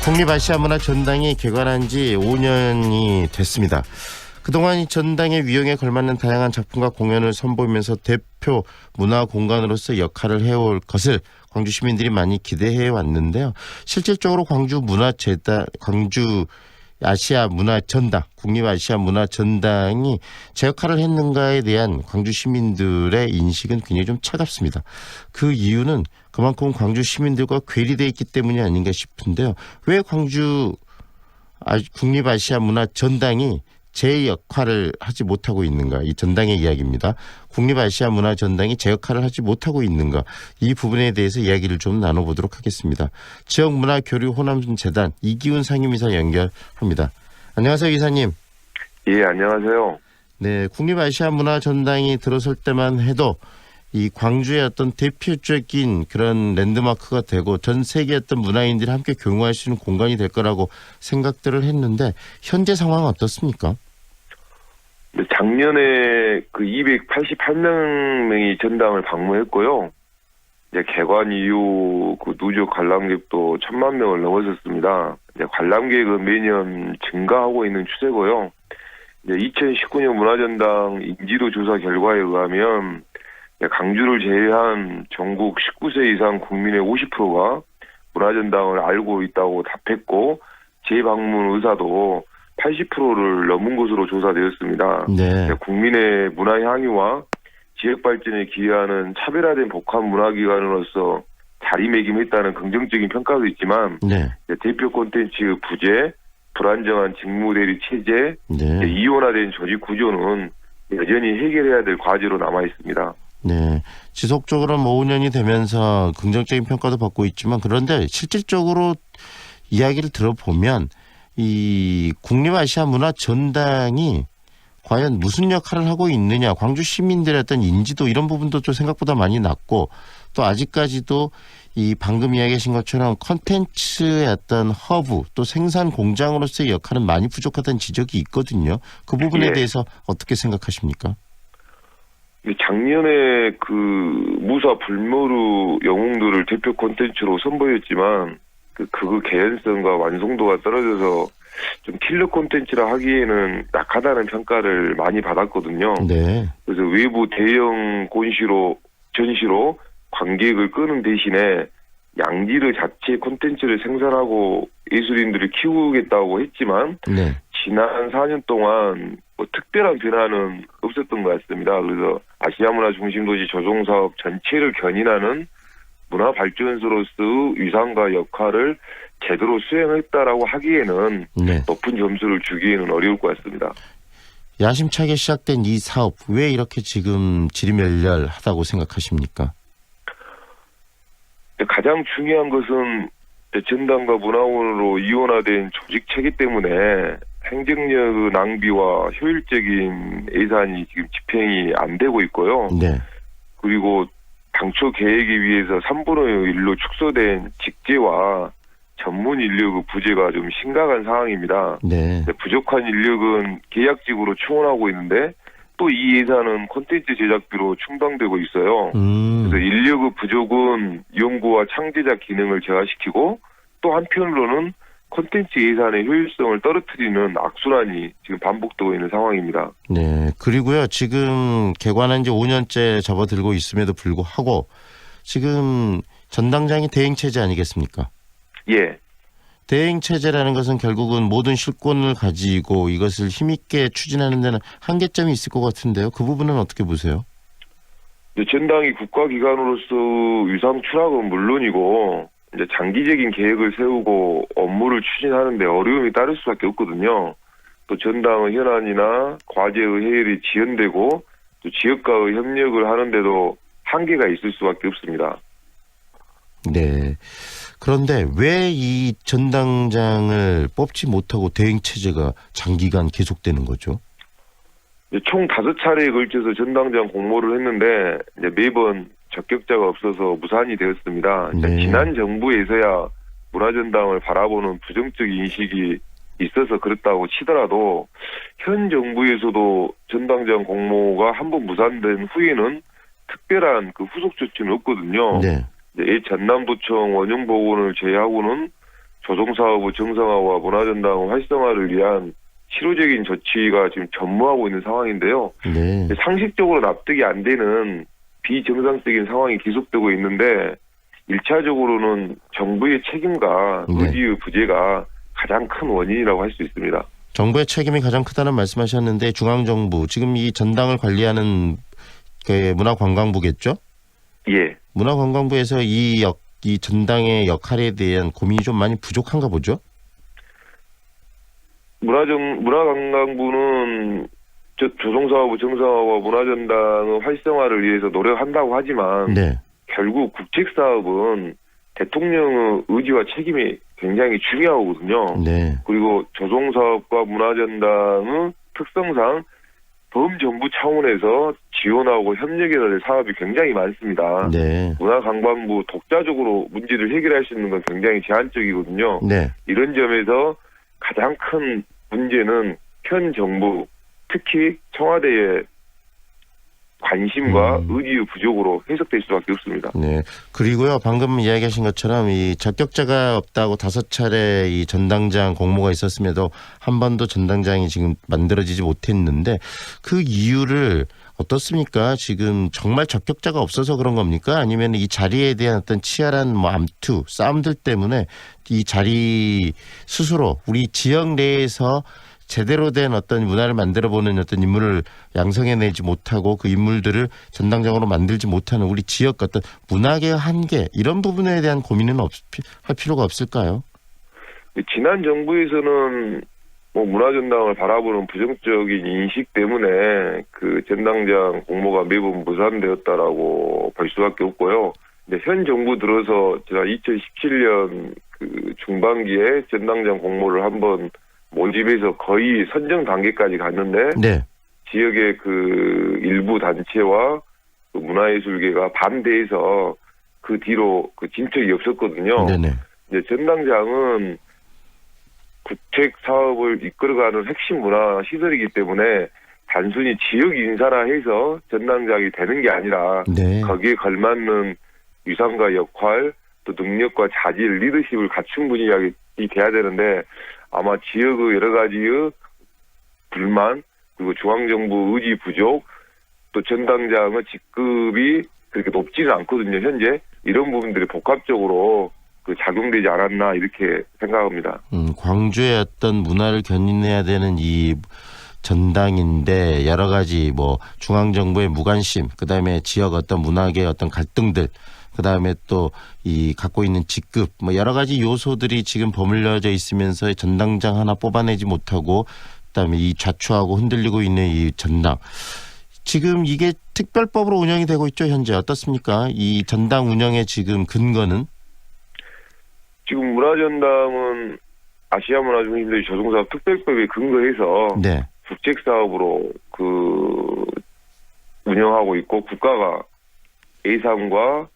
국립아시아문화전당이 개관한 지 5년이 됐습니다. 그동안 이 전당의 위용에 걸맞는 다양한 작품과 공연을 선보이면서 대표 문화공간으로서 역할을 해올 것을 광주 시민들이 많이 기대해 왔는데요. 실질적으로 광주 아시아문화전당, 국립아시아문화전당이 제 역할을 했는가에 대한 광주 시민들의 인식은 굉장히 좀 차갑습니다. 그 이유는 그만큼 광주 시민들과 괴리되어 있기 때문이 아닌가 싶은데요. 왜 광주 국립아시아문화전당이 제 역할을 하지 못하고 있는가? 이 전당의 이야기입니다. 국립아시아문화전당이 제 역할을 하지 못하고 있는가? 이 부분에 대해서 이야기를 좀 나눠보도록 하겠습니다. 지역문화교류호남재단 이기훈 상임이사 연결합니다. 안녕하세요, 이사님. 예, 안녕하세요. 네, 국립아시아문화전당이 들어설 때만 해도 이 광주의 어떤 대표적인 그런 랜드마크가 되고 전 세계의 어떤 문화인들이 함께 교류할 수 있는 공간이 될 거라고 생각들을 했는데 현재 상황은 어떻습니까? 작년에 그 288명이 전당을 방문했고요. 이제 개관 이후 그 누적 관람객도 1,000만 명을 넘어섰습니다. 이제 관람객은 매년 증가하고 있는 추세고요. 이제 2019년 문화전당 인지도 조사 결과에 의하면 광주를 제외한 전국 19세 이상 국민의 50%가 문화전당을 알고 있다고 답했고 재방문 의사도 80%를 넘은 것으로 조사되었습니다. 네. 국민의 문화 향유와 지역 발전에 기여하는 차별화된 복합 문화기관으로서 자리매김했다는 긍정적인 평가도 있지만 네. 대표 콘텐츠 부재, 불안정한 직무대리 체제, 네. 이원화된 조직 구조는 여전히 해결해야 될 과제로 남아 있습니다. 네, 지속적으로 5년이 되면서 긍정적인 평가도 받고 있지만 그런데 실질적으로 이야기를 들어보면 이 국립아시아문화전당이 과연 무슨 역할을 하고 있느냐, 광주 시민들의 어떤 인지도 이런 부분도 좀 생각보다 많이 낮고 또 아직까지도 이 방금 이야기하신 것처럼 컨텐츠의 어떤 허브 또 생산 공장으로서의 역할은 많이 부족하다는 지적이 있거든요. 그 부분에 대해서 어떻게 생각하십니까? 작년에 그 무사 불모루 영웅들을 대표 콘텐츠로 선보였지만 그 개연성과 완성도가 떨어져서 좀 킬러 콘텐츠라 하기에는 약하다는 평가를 많이 받았거든요. 네. 그래서 외부 대형 전시로 관객을 끄는 대신에 양지르 자체 콘텐츠를 생산하고 예술인들을 키우겠다고 했지만 네. 지난 4년 동안 특별한 변화는 없었던 것 같습니다. 그래서 아시아문화 중심도시 조성사업 전체를 견인하는 문화발전소로서 위상과 역할을 제대로 수행했다라고 하기에는 네. 높은 점수를 주기에는 어려울 것 같습니다. 야심차게 시작된 이 사업 왜 이렇게 지금 지리멸렬하다고 생각하십니까? 가장 중요한 것은 전당과 문화원으로 이원화된 조직 체계 때문에 행정력 낭비와 효율적인 예산이 지금 집행이 안 되고 있고요. 네. 그리고 당초 계획에 비해서 3분의 1로 축소된 직제와 전문 인력 부재가 좀 심각한 상황입니다. 네. 부족한 인력은 계약직으로 충원하고 있는데 또 이 예산은 콘텐츠 제작비로 충당되고 있어요. 그래서 인력의 부족은 연구와 창제자 기능을 저하시키고 또 한편으로는 콘텐츠 예산의 효율성을 떨어뜨리는 악순환이 지금 반복되고 있는 상황입니다. 네. 그리고요. 지금 개관한 지 5년째 접어들고 있음에도 불구하고 지금 전당장이 대행체제 아니겠습니까? 예. 대행체제라는 것은 결국은 모든 실권을 가지고 이것을 힘있게 추진하는 데는 한계점이 있을 것 같은데요. 그 부분은 어떻게 보세요? 전당이 국가기관으로서 위상 추락은 물론이고 이제 장기적인 계획을 세우고 업무를 추진하는 데 어려움이 따를 수밖에 없거든요. 또 전당의 현안이나 과제의 해결이 지연되고 또 지역과의 협력을 하는데도 한계가 있을 수밖에 없습니다. 네. 그런데 왜 이 전당장을 뽑지 못하고 대행체제가 장기간 계속되는 거죠? 총 5차례에 걸쳐서 전당장 공모를 했는데 이제 매번 적격자가 없어서 무산이 되었습니다. 네. 지난 정부에서야 문화전당을 바라보는 부정적 인식이 있어서 그렇다고 치더라도 현 정부에서도 전당장 공모가 한번 무산된 후에는 특별한 그 후속 조치는 없거든요. 네. 전남도청 원형보건을 제외하고는 조성사업의 정상화와 문화전당 활성화를 위한 실효적인 조치가 지금 전무하고 있는 상황인데요. 네. 상식적으로 납득이 안 되는 비정상적인 상황이 계속되고 있는데 1차적으로는 정부의 책임과 네. 의지의 부재가 가장 큰 원인이라고 할 수 있습니다. 정부의 책임이 가장 크다는 말씀하셨는데 중앙정부 지금 이 전당을 관리하는 그 문화관광부겠죠? 예. 문화관광부에서 이 전당의 역할에 대한 고민이 좀 많이 부족한가 보죠? 문화관광부는 조성사업의 정상화와 문화전당의 활성화를 위해서 노력한다고 하지만 네. 결국 국책사업은 대통령의 의지와 책임이 굉장히 중요하거든요. 네. 그리고 조성사업과 문화전당의 특성상 범정부 차원에서 지원하고 협력해야 될 사업이 굉장히 많습니다. 네. 문화관광부 독자적으로 문제를 해결할 수 있는 건 굉장히 제한적이거든요. 네. 이런 점에서 가장 큰 문제는 현 정부, 특히 청와대의 관심과 의지의 부족으로 해석될 수밖에 없습니다. 네. 그리고요, 방금 이야기하신 것처럼 이 적격자가 없다고 5차례 이 전당장 공모가 있었음에도 한 번도 전당장이 지금 만들어지지 못했는데 그 이유를 어떻습니까? 지금 정말 적격자가 없어서 그런 겁니까? 아니면 이 자리에 대한 어떤 치열한 암투, 싸움들 때문에 이 자리 스스로 우리 지역 내에서 제대로 된 어떤 문화를 만들어보는 어떤 인물을 양성해내지 못하고 그 인물들을 전당장으로 만들지 못하는 우리 지역 어떤 문학의 한계 이런 부분에 대한 고민은 할 필요가 없을까요? 지난 정부에서는 문화전당을 바라보는 부정적인 인식 때문에 그 전당장 공모가 매번 무산되었다라고 볼 수밖에 없고요. 근데 현 정부 들어서 지난 2017년 그 중반기에 전당장 공모를 한번 모집해서 거의 선정 단계까지 갔는데 네. 지역의 그 일부 단체와 그 문화예술계가 반대해서 그 뒤로 그 진척이 없었거든요. 네네. 이제 전당장은 국책 사업을 이끌어가는 핵심 문화 시설이기 때문에 단순히 지역 인사라 해서 전당장이 되는 게 아니라 네. 거기에 걸맞는 위상과 역할 또 능력과 자질 리더십을 갖춘 분이 돼야 되는데 아마 지역의 여러 가지의 불만 그리고 중앙정부 의지 부족 또 전당장의 직급이 그렇게 높지는 않거든요. 현재 이런 부분들이 복합적으로 그 작용되지 않았나 이렇게 생각합니다. 광주의 어떤 문화를 견인해야 되는 이 전당인데 여러 가지 뭐 중앙정부의 무관심, 그다음에 지역 어떤 문학의 어떤 갈등들, 그다음에 또 이 갖고 있는 직급 뭐 여러 가지 요소들이 지금 버물려져 있으면서 전당장 하나 뽑아내지 못하고 그다음에 이 좌초하고 흔들리고 있는 이 전당. 지금 이게 특별법으로 운영이 되고 있죠, 현재 어떻습니까? 이 전당 운영의 지금 근거는? 지금 문화전당은 아시아 문화중심도시 조성사업 특별법에 근거해서 네. 국책 사업으로 그 운영하고 있고 국가가 예산과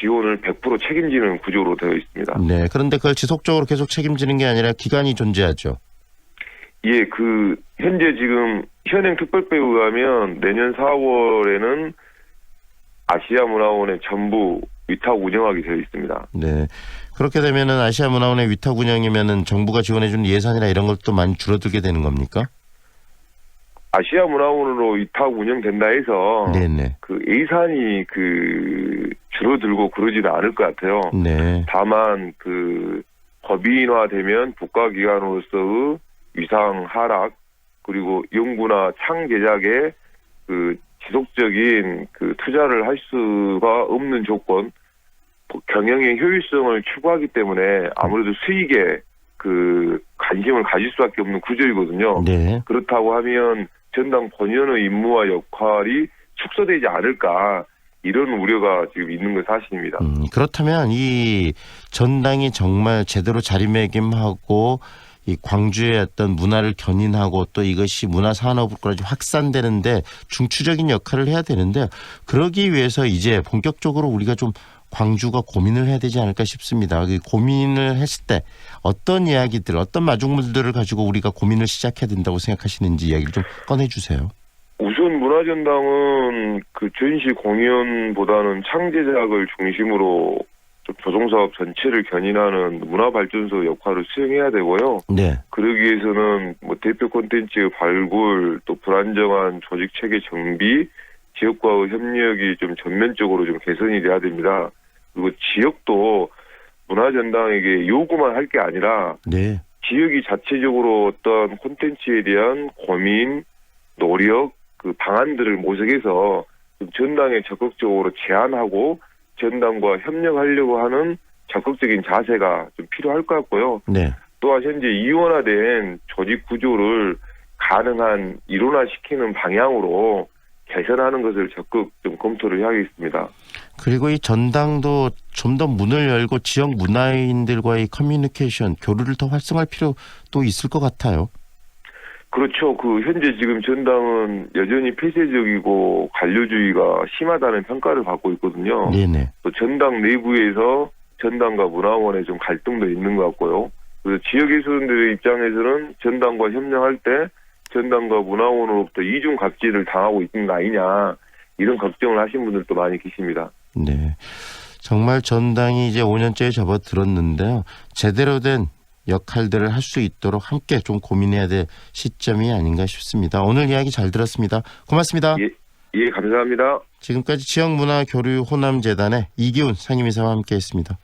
지원을 100% 책임지는 구조로 되어 있습니다. 네. 그런데 그걸 지속적으로 계속 책임지는 게 아니라 기간이 존재하죠. 예, 그 현재 지금 현행 특별법에 의하면 내년 4월에는 아시아문화원의 전부 위탁 운영하게 되어 있습니다. 네. 그렇게 되면은 아시아문화원의 위탁 운영이면은 정부가 지원해주는 예산이나 이런 것도 많이 줄어들게 되는 겁니까? 아시아문화원으로 위탁 운영된다 해서 네네. 그 예산이 그 줄어들고 그러지는 않을 것 같아요. 네. 다만 그 법인화되면 국가기관으로서의 위상 하락 그리고 연구나 창 제작에 그 지속적인 그 투자를 할 수가 없는 조건, 경영의 효율성을 추구하기 때문에 아무래도 수익에 그 관심을 가질 수밖에 없는 구조이거든요. 네. 그렇다고 하면 전당 본연의 임무와 역할이 축소되지 않을까 이런 우려가 지금 있는 건 사실입니다. 그렇다면 이 전당이 정말 제대로 자리매김하고 이 광주의 어떤 문화를 견인하고 또 이것이 문화산업으로까지 확산되는데 중추적인 역할을 해야 되는데 그러기 위해서 이제 본격적으로 우리가 좀 광주가 고민을 해야 되지 않을까 싶습니다. 그 고민을 했을 때 어떤 이야기들, 어떤 마중물들을 가지고 우리가 고민을 시작해야 된다고 생각하시는지 이야기를 좀 꺼내주세요. 우선 문화전당은 그 전시 공연보다는 창제작을 중심으로 좀 조성사업 전체를 견인하는 문화발전소 역할을 수행해야 되고요. 네. 그러기 위해서는 뭐 대표 콘텐츠 발굴, 또 불안정한 조직 체계 정비, 지역과의 협력이 좀 전면적으로 좀 개선이 돼야 됩니다. 그리고 지역도 문화전당에게 요구만 할 게 아니라 네. 지역이 자체적으로 어떤 콘텐츠에 대한 고민, 노력, 그 방안들을 모색해서 좀 전당에 적극적으로 제안하고 전당과 협력하려고 하는 적극적인 자세가 좀 필요할 것 같고요. 네. 또한 현재 이원화된 조직 구조를 가능한 일원화시키는 방향으로 개선하는 것을 적극 좀 검토를 해야겠습니다. 그리고 이 전당도 좀 더 문을 열고 지역 문화인들과의 커뮤니케이션, 교류를 더 활성화할 필요도 있을 것 같아요. 그렇죠. 현재 지금 전당은 여전히 폐쇄적이고 관료주의가 심하다는 평가를 받고 있거든요. 네네. 또 전당 내부에서 전당과 문화원의 좀 갈등도 있는 것 같고요. 그래서 지역의 수원들의 입장에서는 전당과 협력할 때 전당과 문화원으로부터 이중 갑질을 당하고 있는 거 아니냐, 이런 걱정을 하신 분들도 많이 계십니다. 네. 정말 전당이 이제 5년째에 접어들었는데요. 제대로 된 역할들을 할 수 있도록 함께 좀 고민해야 될 시점이 아닌가 싶습니다. 오늘 이야기 잘 들었습니다. 고맙습니다. 예, 감사합니다. 지금까지 지역문화교류 호남재단의 이기훈 상임이사와 함께했습니다.